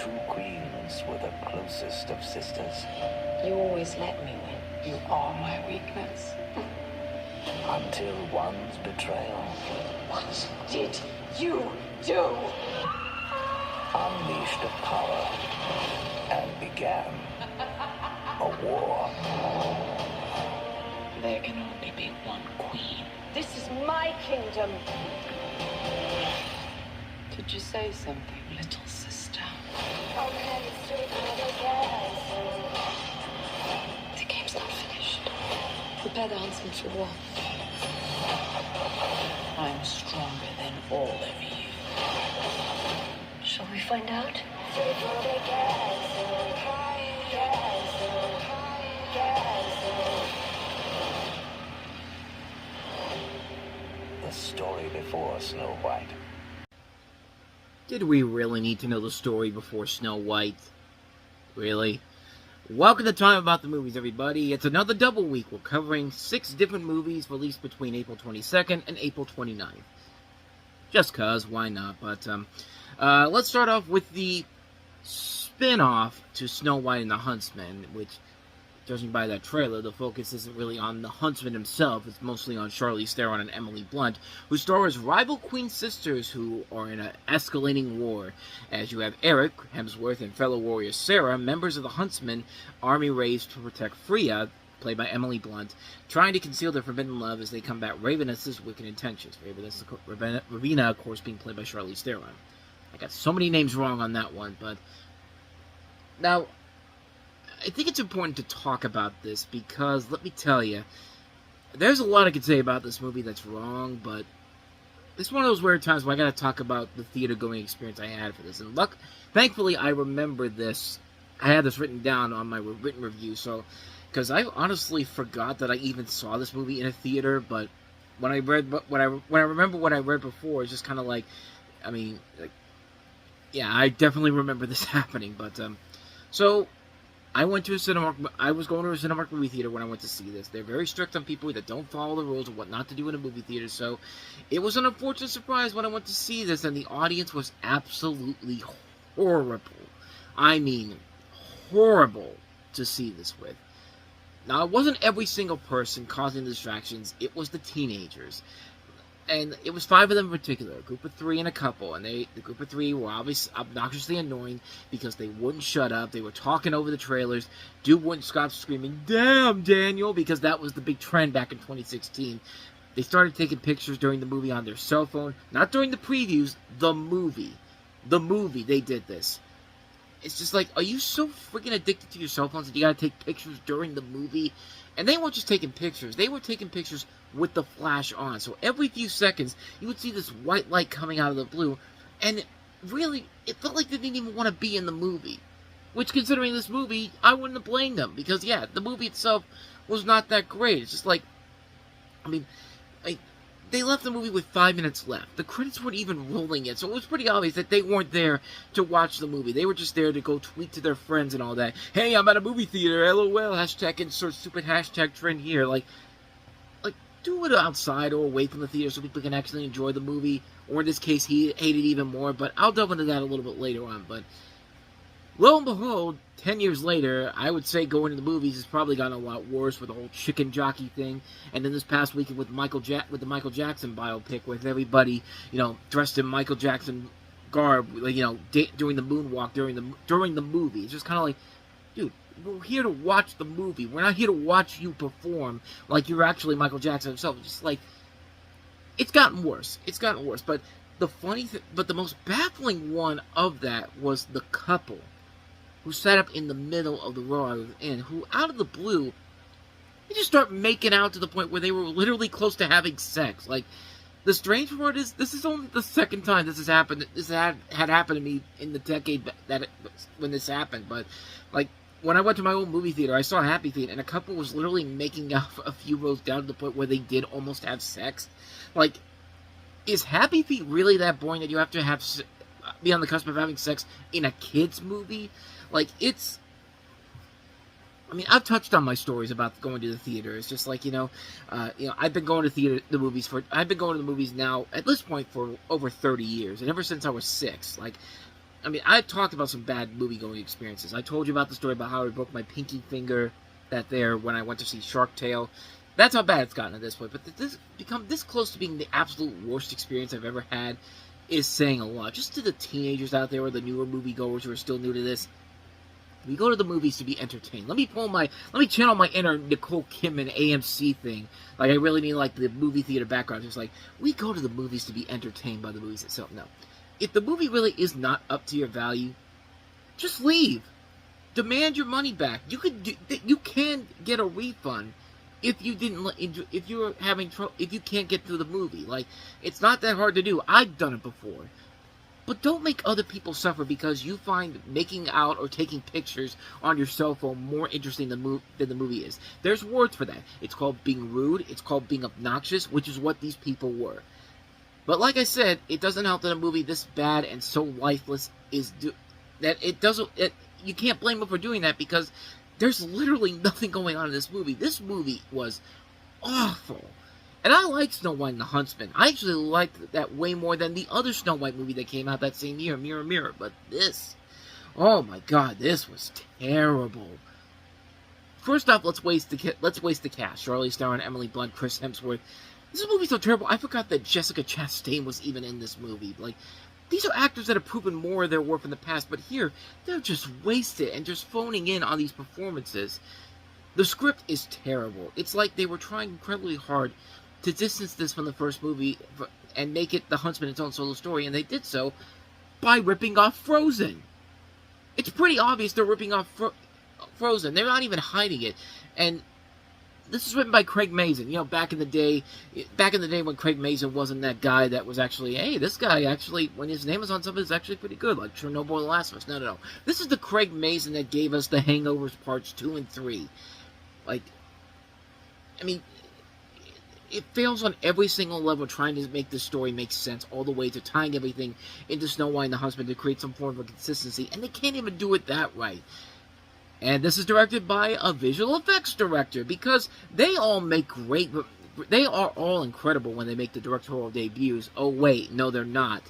two queens were the closest of sisters. You always let me win. You are my weakness. Until one's betrayal. What did you do? Unleashed a power and began a war. There can only be one queen. This is my kingdom. Did you say something, little sister? The game's not finished. Prepare the Huntsman for war. I'm stronger than all of you. Shall we find out? The story before Snow White. Did we really need to know the story before Snow White? Really? Welcome to Time About the Movies, everybody. It's another double week. We're covering 6 different movies released between April 22nd and April 29th. Just cause, why not? But, let's start off with the spin-off to Snow White and the Huntsman, which, judging by that trailer, the focus isn't really on the Huntsman himself. It's mostly on Charlize Theron and Emily Blunt, who star as rival queen sisters who are in an escalating war. As you have Eric Hemsworth and fellow warrior Sarah, members of the Huntsman army raised to protect Freya, played by Emily Blunt, trying to conceal their forbidden love as they combat Ravenous' wicked intentions. Ravenna, of course, being played by Charlize Theron. I got so many names wrong on that one, but... Now, I think it's important to talk about this because, let me tell you, there's a lot I could say about this movie that's wrong, but it's one of those weird times where I gotta talk about the theater-going experience I had for this. And thankfully, I remember this. I had this written down on my written review, so... Because I honestly forgot that I even saw this movie in a theater, but when I remember what I read before, it's just kind of like, I mean, like, yeah, I definitely remember this happening. But so I went to a cinema. I was going to a Cinemark movie theater when I went to see this. They're very strict on people that don't follow the rules of what not to do in a movie theater. So it was an unfortunate surprise when I went to see this, and the audience was absolutely horrible. I mean, horrible to see this with. Now, it wasn't every single person causing the distractions. It was the teenagers. And it was 5 of them in particular, a group of 3 and a couple. And the group of 3 were obnoxiously annoying because they wouldn't shut up. They were talking over the trailers. Dude wouldn't stop screaming, "Damn, Daniel," because that was the big trend back in 2016. They started taking pictures during the movie on their cell phone. Not during the previews, the movie. The movie, they did this. It's just like, are you so freaking addicted to your cell phones that you gotta take pictures during the movie? And they weren't just taking pictures. They were taking pictures with the flash on. So every few seconds, you would see this white light coming out of the blue. And really, it felt like they didn't even want to be in the movie. Which, considering this movie, I wouldn't have blamed them. Because, yeah, the movie itself was not that great. It's just like, I mean, they left the movie with 5 minutes left. The credits weren't even rolling yet, so it was pretty obvious that they weren't there to watch the movie. They were just there to go tweet to their friends and all that. "Hey, I'm at a movie theater, LOL, hashtag insert stupid hashtag trend here." Like, do it outside or away from the theater so people can actually enjoy the movie. Or in this case, he hated even more, but I'll delve into that a little bit later on. But lo and behold, 10 years later, I would say going to the movies has probably gotten a lot worse with the whole chicken jockey thing. And then this past weekend with the Michael Jackson biopic, with everybody, dressed in Michael Jackson garb, like, doing the moonwalk during the movie. It's just kind of like, dude, we're here to watch the movie. We're not here to watch you perform like you're actually Michael Jackson himself. It's just like, it's gotten worse. It's gotten worse. But the most baffling one of that was the couple who sat up in the middle of the row I was in, who, out of the blue, they just start making out to the point where they were literally close to having sex. Like, the strange part is, this is only the second time this has happened. This had happened to me in the decade when this happened. But, like, when I went to my old movie theater, I saw Happy Feet, and a couple was literally making out a few rows down to the point where they did almost have sex. Like, is Happy Feet really that boring that you have to be on the cusp of having sex in a kid's movie? Like, it's... I mean, I've touched on my stories about going to the theater. It's just like, I've been going to I've been going to the movies now, at this point, for over 30 years. And ever since I was 6. Like, I mean, I talked about some bad movie-going experiences. I told you about the story about how I broke my pinky finger when I went to see Shark Tale. That's how bad it's gotten at this point. But this become this close to being the absolute worst experience I've ever had is saying a lot. Just to the teenagers out there or the newer moviegoers who are still new to this, we go to the movies to be entertained. Let me channel my inner Nicole Kidman AMC thing. Like, I really mean like the movie theater background. Just like, we go to the movies to be entertained by the movies itself. No. If the movie really is not up to your value, just leave. Demand your money back. You can get a refund if you can't get through the movie. Like, it's not that hard to do. I've done it before. But don't make other people suffer because you find making out or taking pictures on your cell phone more interesting than the movie is. There's words for that. It's called being rude. It's called being obnoxious, which is what these people were. But like I said, it doesn't help that a movie this bad and so lifeless you can't blame them for doing that because there's literally nothing going on in this movie. This movie was awful. And I like Snow White and the Huntsman. I actually liked that way more than the other Snow White movie that came out that same year, Mirror, Mirror. But this, oh my god, this was terrible. First off, let's waste the cast. Charlize Theron, Emily Blunt, Chris Hemsworth. This movie's so terrible. I forgot that Jessica Chastain was even in this movie. Like, these are actors that have proven more of their worth in the past, but here, they're just wasted and just phoning in on these performances. The script is terrible. It's like they were trying incredibly hard to distance this from the first movie and make it the Huntsman its own solo story, and they did so by ripping off Frozen. It's pretty obvious they're ripping off Frozen. They're not even hiding it. And this is written by Craig Mazin. You know, back in the day when Craig Mazin wasn't that guy that was actually, hey, this guy actually, when his name is on something, is actually pretty good, like Chernobyl or The Last of Us. No. This is the Craig Mazin that gave us The Hangovers Parts 2 and 3. Like, I mean, it fails on every single level trying to make this story make sense, all the way to tying everything into Snow White and the Huntsman to create some form of consistency, and they can't even do it that right. And this is directed by a visual effects director, because they all make great, they are all incredible when they make the directorial debuts. Oh wait, no they're not.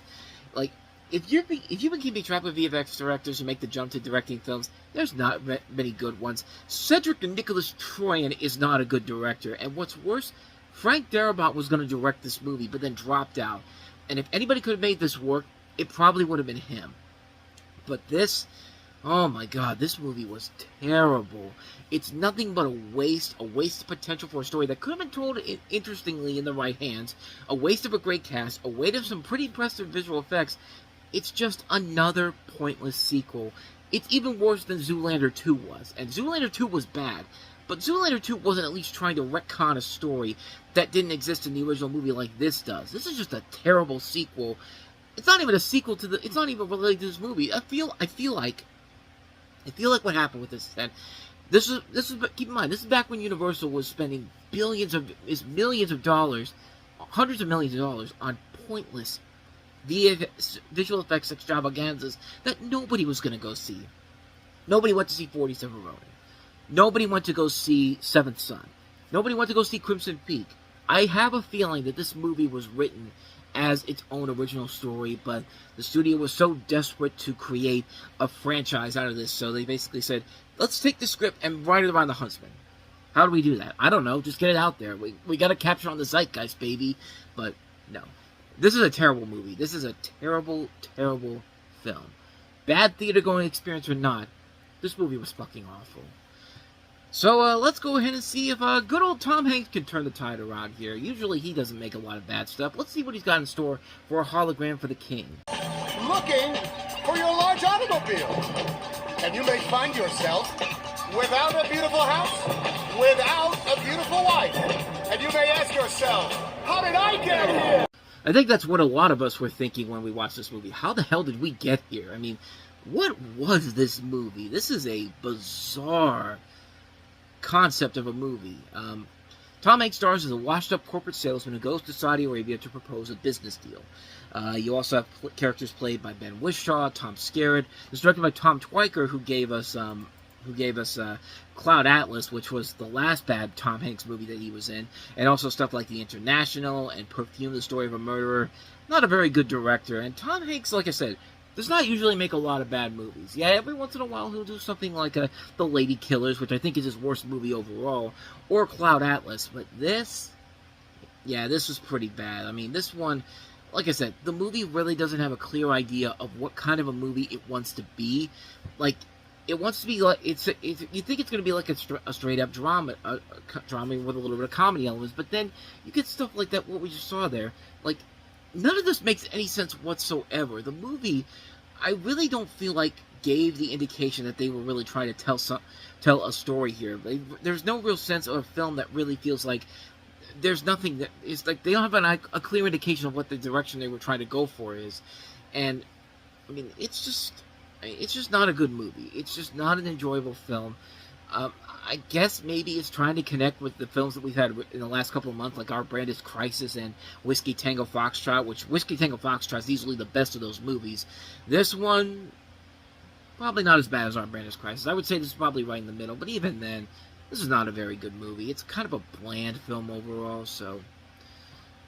Like, if you've been keeping track of VFX directors who make the jump to directing films, there's not many good ones. Cedric Nicholas Troyan is not a good director, and what's worse, Frank Darabont was going to direct this movie, but then dropped out. And if anybody could have made this work, it probably would have been him. But this, oh my god, this movie was terrible. It's nothing but a waste of potential for a story that could have been told interestingly in the right hands, a waste of a great cast, a waste of some pretty impressive visual effects. It's just another pointless sequel. It's even worse than Zoolander 2 was. And Zoolander 2 was bad. But Zoolander 2 wasn't at least trying to retcon a story that didn't exist in the original movie like this does. This is just a terrible sequel. It's not even a sequel to it's not even related to this movie. I feel like what happened with this is that this is keep in mind, this is back when Universal was spending millions of dollars, hundreds of millions of dollars on pointless visual effects extravaganzas that nobody was going to go see. Nobody went to see 47 Ronin. Nobody went to go see Seventh Son. Nobody went to go see Crimson Peak. I have a feeling that this movie was written as its own original story, but the studio was so desperate to create a franchise out of this, so they basically said, let's take the script and write it around the Huntsman. How do we do that? I don't know. Just get it out there. We got to capture on the zeitgeist, baby. But no. This is a terrible movie. This is a terrible, terrible film. Bad theater-going experience or not, this movie was fucking awful. So, let's go ahead and see if good old Tom Hanks can turn the tide around here. Usually he doesn't make a lot of bad stuff. Let's see what he's got in store for a hologram for the king. Looking for your large automobile. And you may find yourself without a beautiful house, without a beautiful wife. And you may ask yourself, how did I get here? I think that's what a lot of us were thinking when we watched this movie. How the hell did we get here? I mean, what was this movie? This is a bizarre concept of a movie. Tom Hanks stars as a washed-up corporate salesman who goes to Saudi Arabia to propose a business deal. You also have characters played by Ben Whishaw, Tom Skerritt. It's directed by Tom Twyker, who gave us Cloud Atlas, which was the last bad Tom Hanks movie that he was in, and also stuff like The International and Perfume: The Story of a Murderer. Not a very good director. And Tom Hanks, like I said, does not usually make a lot of bad movies. Yeah, every once in a while he'll do something like The Lady Killers, which I think is his worst movie overall, or Cloud Atlas. But this, yeah, this was pretty bad. I mean, this one, like I said, the movie really doesn't have a clear idea of what kind of a movie it wants to be. Like, it wants to be like, you think it's going to be like a straight-up drama with a little bit of comedy elements, but then you get stuff like that, what we just saw there. Like, none of this makes any sense whatsoever. The movie, I really don't feel like gave the indication that they were really trying to tell a story here. There's no real sense of a film that really feels like there's nothing that is like they don't have a clear indication of what the direction they were trying to go for is. And I mean, it's just not a good movie. It's just not an enjoyable film. I guess maybe it's trying to connect with the films that we've had in the last couple of months, like Our Brand is Crisis and Whiskey Tango Foxtrot, which Whiskey Tango Foxtrot is easily the best of those movies. This one, probably not as bad as Our Brand is Crisis. I would say this is probably right in the middle, but even then, this is not a very good movie. It's kind of a bland film overall, so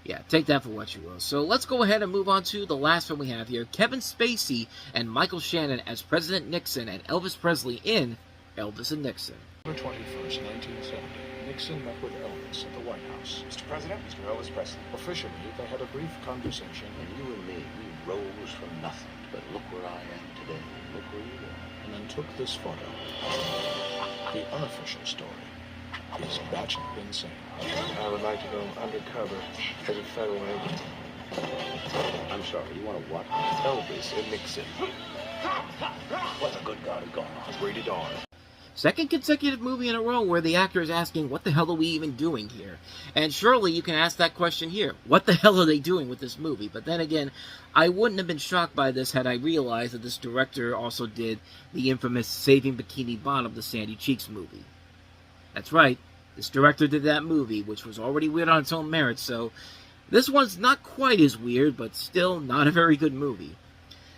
yeah, take that for what you will. So let's go ahead and move on to the last film we have here. Kevin Spacey and Michael Shannon as President Nixon and Elvis Presley in Elvis and Nixon. November 21st, 1970, Nixon met with Elvis at the White House. Mr. President, Mr. Elvis Presley. Officially, they had a brief conversation. And you and me, we rose from nothing. But look where I am today. Look where you are. And then took this photo. The unofficial story is batshit insane. I would like to go undercover as a federal agent. I'm sorry, you want to what? Elvis and Nixon. What the good God is going on? Rated R. Second consecutive movie in a row where the actor is asking, what the hell are we even doing here? And surely you can ask that question here. What the hell are they doing with this movie? But then again, I wouldn't have been shocked by this had I realized that this director also did the infamous Saving Bikini Bottom, the Sandy Cheeks movie. That's right, this director did that movie, which was already weird on its own merits, so this one's not quite as weird, but still not a very good movie.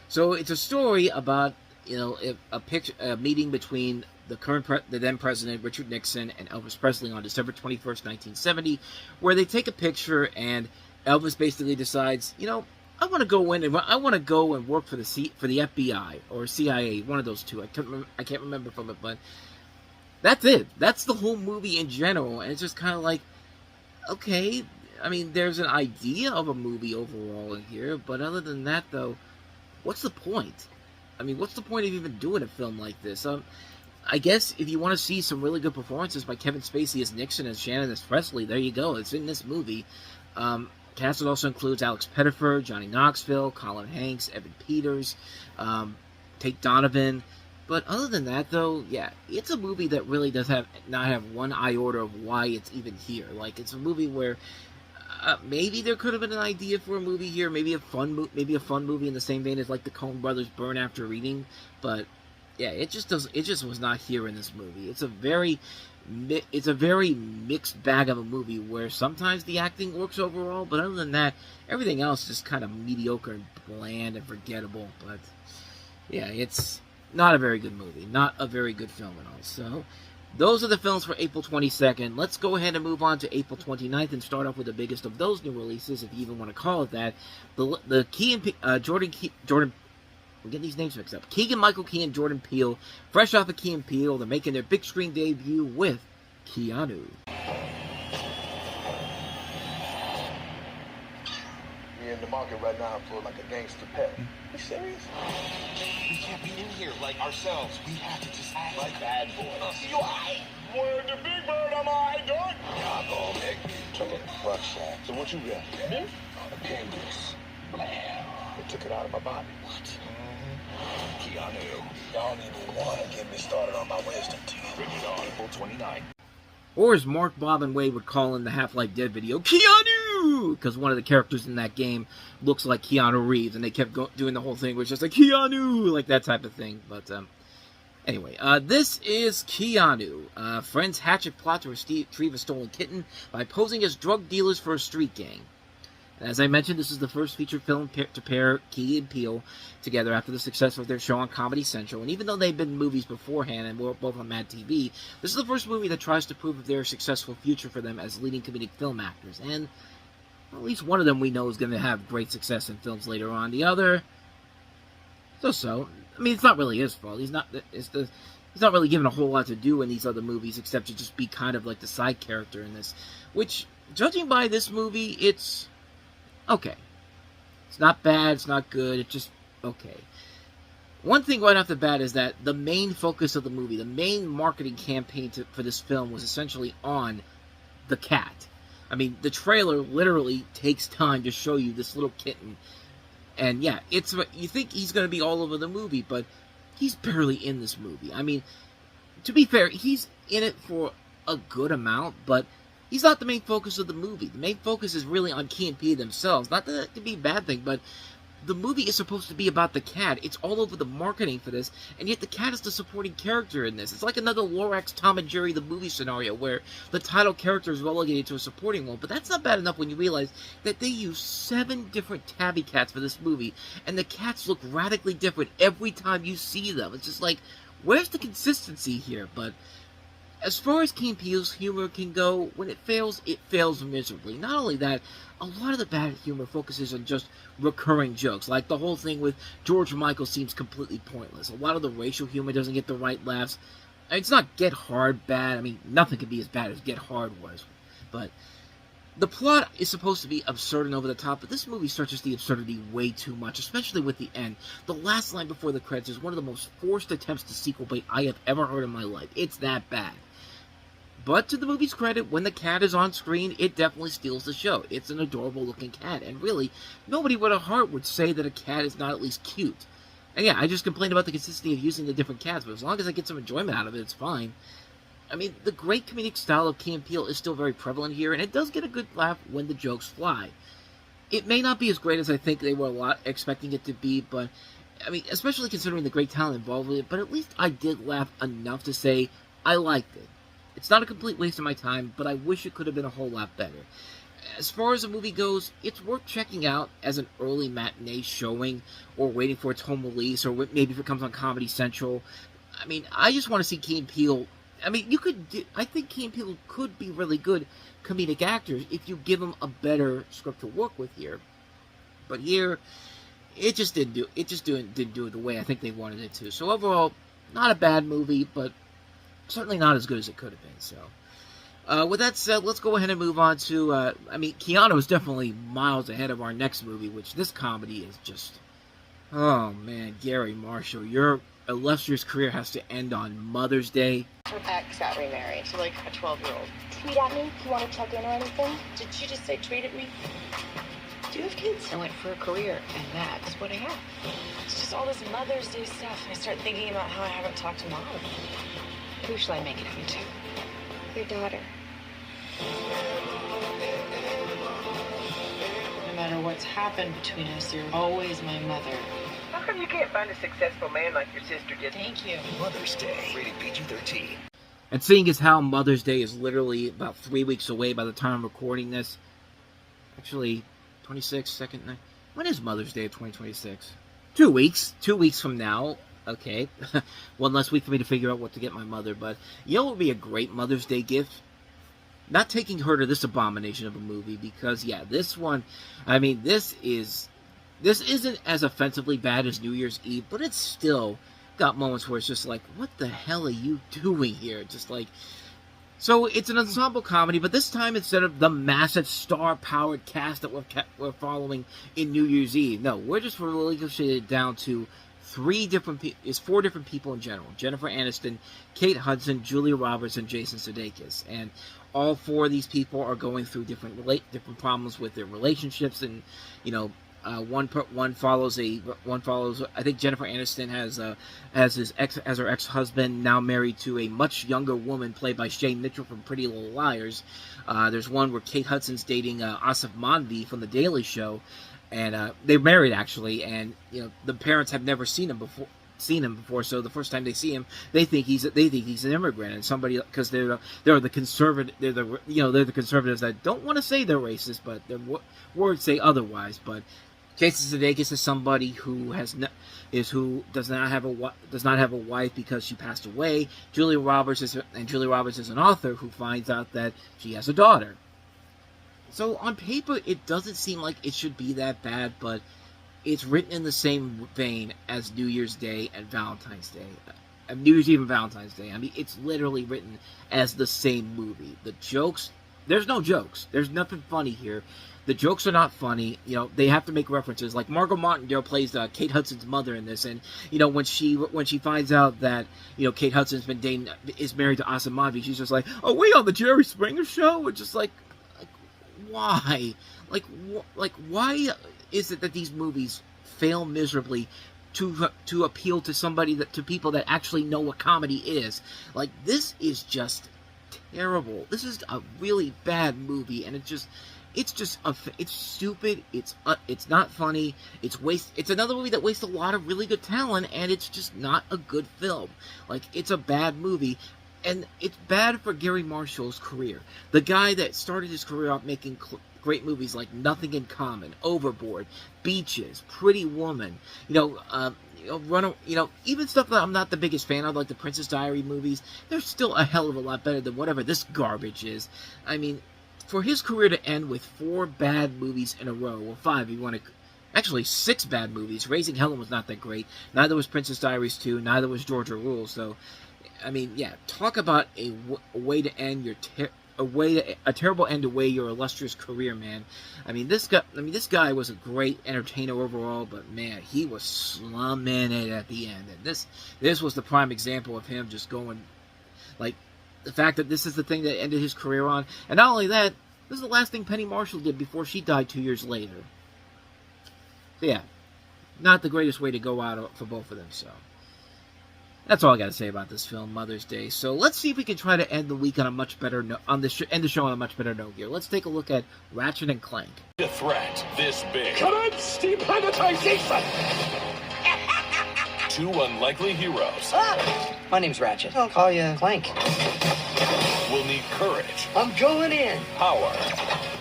So it's a story about, a meeting between the then president Richard Nixon and Elvis Presley on December 21st, 1970, where they take a picture and Elvis basically decides, I want to go and work for the FBI or CIA, one of those two. I can't remember from it, but that's it. That's the whole movie in general, and it's just kind of like, okay, I mean, there's an idea of a movie overall in here, but other than that, though, what's the point? I mean, what's the point of even doing a film like this? I guess if you want to see some really good performances by Kevin Spacey as Nixon and Shannon as Presley, there you go. It's in this movie. Cast also includes Alex Pettyfer, Johnny Knoxville, Colin Hanks, Evan Peters, Tate Donovan. But other than that, though, yeah, it's a movie that really does not have one iota of why it's even here. Like, it's a movie where maybe there could have been an idea for a movie here, maybe a fun movie in the same vein as like the Coen Brothers' Burn After Reading. But yeah, it just was not here in this movie. It's a very mixed bag of a movie where sometimes the acting works overall, but other than that, everything else is just kind of mediocre and bland and forgettable. But yeah, it's not a very good movie, not a very good film at all. So those are the films for April 22nd. Let's go ahead and move on to April 29th and start off with the biggest of those new releases, if you even want to call it that. The Jordan. I'm getting these names mixed up. Keegan-Michael Key and Jordan Peele, fresh off of Key and Peele, they're making their big screen debut with Keanu. We're in the market right now for like a gangster pet. You serious? We can't be in here like ourselves. We have to just act like bad boys. You alright? Word the big bird, am I, dog? Y'all gonna make me took it butt shot. So what you got? A canvas. Blam. They took it out of my body. What? Keanu. Y'all even want to get me started on my wisdom teeth. Rated R. April 29th. Or as Mark, Bob, and Wade would call in the Half-Life Dead video, Keanu! Because one of the characters in that game looks like Keanu Reeves, and they kept doing the whole thing where it's just like, Keanu! Like that type of thing. But, anyway, this is Keanu. Friends hatch a plot to retrieve a stolen kitten by posing as drug dealers for a street gang. And as I mentioned, this is the first feature film to pair Key and Peele together after the success of their show on Comedy Central. And even though they've been movies beforehand and were both on Mad TV, this is the first movie that tries to prove their successful future for them as leading comedic film actors. And at least one of them we know is going to have great success in films later on. The other, So. I mean, it's not really his fault. He's not really given a whole lot to do in these other movies except to just be kind of like the side character in this. Which, judging by this movie, it's okay. It's not bad, it's not good, it's just okay. One thing right off the bat is that the main focus of the movie, the main marketing campaign for this film was essentially on the cat. I mean, the trailer literally takes time to show you this little kitten. And yeah, you think he's going to be all over the movie, but he's barely in this movie. I mean, to be fair, he's in it for a good amount, but he's not the main focus of the movie. The main focus is really on Key and Peele themselves. Not that that could be a bad thing, but the movie is supposed to be about the cat. It's all over the marketing for this, and yet the cat is the supporting character in this. It's like another Lorax, Tom and Jerry the movie scenario where the title character is relegated to a supporting role. But that's not bad enough when you realize that they use 7 different tabby cats for this movie, and the cats look radically different every time you see them. It's just like, where's the consistency here? But as far as Key and Peele's humor can go, when it fails miserably. Not only that, a lot of the bad humor focuses on just recurring jokes. Like the whole thing with George Michael seems completely pointless. A lot of the racial humor doesn't get the right laughs. It's not Get Hard bad. I mean, nothing could be as bad as Get Hard was. But the plot is supposed to be absurd and over the top, but this movie stretches the absurdity way too much, especially with the end. The last line before the credits is one of the most forced attempts to sequel bait I have ever heard in my life. It's that bad. But to the movie's credit, when the cat is on screen, it definitely steals the show. It's an adorable-looking cat, and really, nobody with a heart would say that a cat is not at least cute. And yeah, I just complained about the consistency of using the different cats, but as long as I get some enjoyment out of it, it's fine. I mean, the great comedic style of Key and Peele is still very prevalent here, and it does get a good laugh when the jokes fly. It may not be as great as I think they were expecting it to be, but, I mean, especially considering the great talent involved with it, but at least I did laugh enough to say I liked it. It's not a complete waste of my time, but I wish it could have been a whole lot better. As far as the movie goes, it's worth checking out as an early matinee showing, or waiting for its home release, or maybe if it comes on Comedy Central. I mean, I just want to see Key and Peele. I mean, I think Key and Peele could be really good comedic actors if you give them a better script to work with here. But here, it just didn't do it the way I think they wanted it to. So overall, not a bad movie, but certainly not as good as it could have been. So, with that said, let's go ahead and move on to, I mean, Keanu is definitely miles ahead of our next movie, which this comedy is just, oh man, Gary Marshall, your illustrious career has to end on Mother's Day. Her ex got remarried to like a 12-year-old. Tweet at me? You want to check in or anything? Did she just say tweet at me? Do you have kids? I went for a career, and that's what I have. It's just all this Mother's Day stuff, and I start thinking about how I haven't talked to Mom. Who shall I make it happen to? Your daughter. No matter what's happened between us, you're always my mother. How come you can't find a successful man like your sister did? Thank you. Mother's Day, rated PG-13. And seeing as how Mother's Day is literally about 3 weeks away by the time I'm recording this, actually, 26, second night. When is Mother's Day of 2026? 2 weeks. 2 weeks from now. Okay. One less week for me to figure out what to get my mother, but you know what would be a great Mother's Day gift? Not taking her to this abomination of a movie, because, yeah, this one, I mean, this isn't as offensively bad as New Year's Eve, but it's still got moments where it's just like, what the hell are you doing here? Just like, so it's an ensemble comedy, but this time instead of the massive star-powered cast that we're following in New Year's Eve, no, we're just relinquishing it down to 4 different people in general. Jennifer Aniston, Kate Hudson, Julia Roberts, and Jason Sudeikis. And all 4 of these people are going through different problems with their relationships, and one follows. I think Jennifer Aniston has her ex-husband, now married to a much younger woman played by Shay Mitchell from Pretty Little Liars. There's one where Kate Hudson's dating Asif Manvi from The Daily Show. And they're married, actually, and the parents have never seen him before. So the first time they see him, they think he's an immigrant, and somebody, because they're the conservatives that don't want to say they're racist, but their words say otherwise. But Jason Sudeikis is somebody who does not have a wife because she passed away. Julia Roberts is an author who finds out that she has a daughter. So, on paper, it doesn't seem like it should be that bad, but it's written in the same vein as New Year's Day and Valentine's Day. New Year's Eve and Valentine's Day. I mean, it's literally written as the same movie. The jokes, there's no jokes. There's nothing funny here. The jokes are not funny. You know, they have to make references. Like Margot Martindale plays Kate Hudson's mother in this, and you know when she finds out that Kate Hudson's is married to Asamadi, she's just like, "Oh, we on the Jerry Springer show?" It's just like why? Like why is it that these movies fail miserably to appeal to people that actually know what comedy is? Like, this is just terrible. This is a really bad movie, and it's stupid. It's not funny. It's another movie that wastes a lot of really good talent, and it's just not a good film. Like, it's a bad movie, and it's bad for Gary Marshall's career. The guy that started his career off making great movies like Nothing in Common, Overboard, Beaches, Pretty Woman, even stuff that I'm not the biggest fan of, like the Princess Diary movies. They're still a hell of a lot better than whatever this garbage is. I mean, for his career to end with 4 bad movies in a row, well, 5 if you want to, actually 6 bad movies. Raising Helen was not that great. Neither was Princess Diaries 2. Neither was Georgia Rules. So, I mean, yeah, talk about a way to end your a terrible end to your illustrious career, man. I mean, this guy was a great entertainer overall, but man, he was slumming it at the end. And this was the prime example of him just going, like, the fact that this is the thing that ended his career on. And not only that, this is the last thing Penny Marshall did before she died 2 years later. So yeah, not the greatest way to go out for both of them, so. That's all I got to say about this film, Mother's Day. So let's see if we can try to end the week on a much better note, end the show on a much better note here. Let's take a look at Ratchet and Clank. A threat this big. Commence deplanetization! 2 unlikely heroes My name's Ratchet. I'll call you Clank. will need courage, I'm going in. power,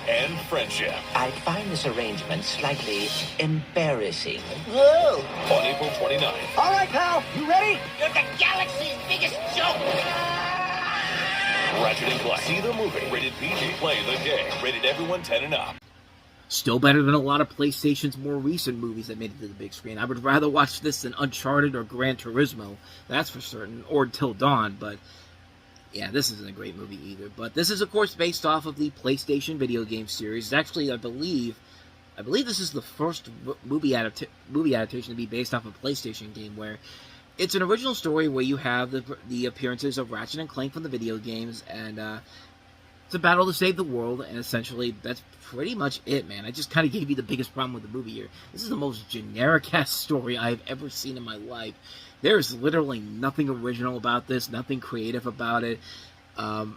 and friendship. I find this arrangement slightly embarrassing. Whoa! On April 29th. All right, pal. You ready? You're the galaxy's biggest joke! Ratchet and Clank. See the movie. Rated PG. Play the game. Rated everyone 10 and up. Still better than a lot of PlayStation's more recent movies that made it to the big screen. I would rather watch this than Uncharted or Gran Turismo, that's for certain, or Till Dawn, but yeah, this isn't a great movie either. But this is, of course, based off of the PlayStation video game series. It's actually, I believe this is the first movie adaptation to be based off a PlayStation game, where it's an original story where you have the appearances of Ratchet and Clank from the video games, and it's a battle to save the world, and essentially that's pretty much it, man. I just kind of gave you the biggest problem with the movie here. This is the most generic-ass story I've ever seen in my life. There's literally nothing original about this, nothing creative about it. But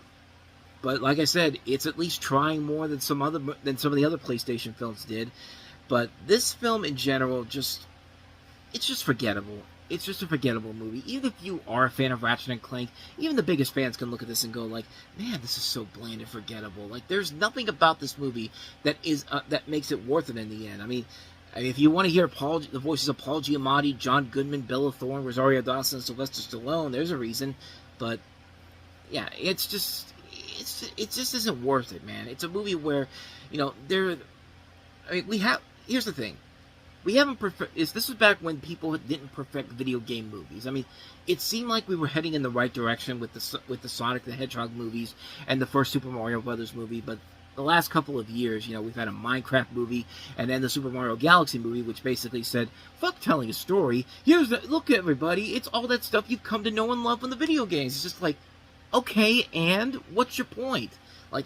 like I said, it's at least trying more than some of the other PlayStation films did. But this film in general, it's just forgettable. It's just a forgettable movie. Even if you are a fan of Ratchet and Clank, even the biggest fans can look at this and go like, man, this is so bland and forgettable. Like, there's nothing about this movie that makes it worth it in the end. I mean, if you want to hear the voices of Paul Giamatti, John Goodman, Bella Thorne, Rosario Dawson, and Sylvester Stallone, there's a reason. But yeah, it just isn't worth it, man. It's a movie where, here's the thing. This was back when people didn't perfect video game movies. I mean, it seemed like we were heading in the right direction with the Sonic the Hedgehog movies and the first Super Mario Brothers movie, but the last couple of years, we've had a Minecraft movie and then the Super Mario Galaxy movie, which basically said, fuck telling a story. Look, everybody, it's all that stuff you've come to know and love from the video games. It's just like, okay, and what's your point? Like,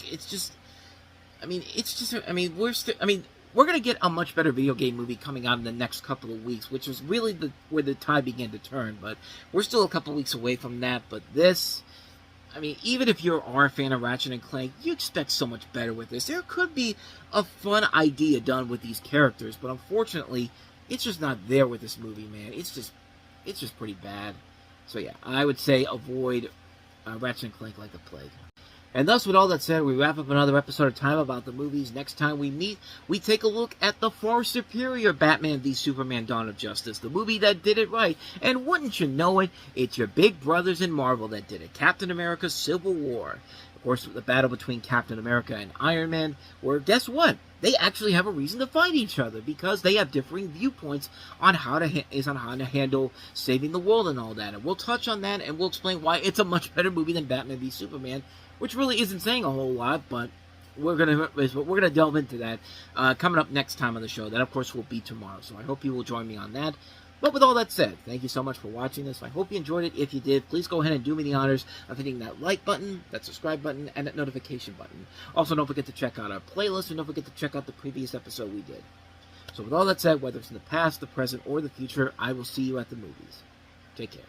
we're going to get a much better video game movie coming out in the next couple of weeks, which was really where the tide began to turn, but we're still a couple of weeks away from that. But this, even if you are a fan of Ratchet and Clank, you expect so much better with this. There could be a fun idea done with these characters, but unfortunately, it's just not there with this movie, man. It's just pretty bad. So yeah, I would say avoid Ratchet and Clank like the plague. And thus, with all that said, we wrap up another episode of Time About the Movies. Next time we meet, we take a look at the far superior Batman v Superman Dawn of Justice, the movie that did it right. And wouldn't you know it, it's your big brothers in Marvel that did it. Captain America Civil War. Of course, the battle between Captain America and Iron Man, where, guess what? They actually have a reason to fight each other, because they have differing viewpoints on how to handle saving the world and all that. And we'll touch on that, and we'll explain why it's a much better movie than Batman v Superman, which really isn't saying a whole lot, but we're gonna delve into that coming up next time on the show. That, of course, will be tomorrow. So I hope you will join me on that. But with all that said, thank you so much for watching this. I hope you enjoyed it. If you did, please go ahead and do me the honors of hitting that like button, that subscribe button, and that notification button. Also, don't forget to check out our playlist, and don't forget to check out the previous episode we did. So with all that said, whether it's in the past, the present, or the future, I will see you at the movies. Take care.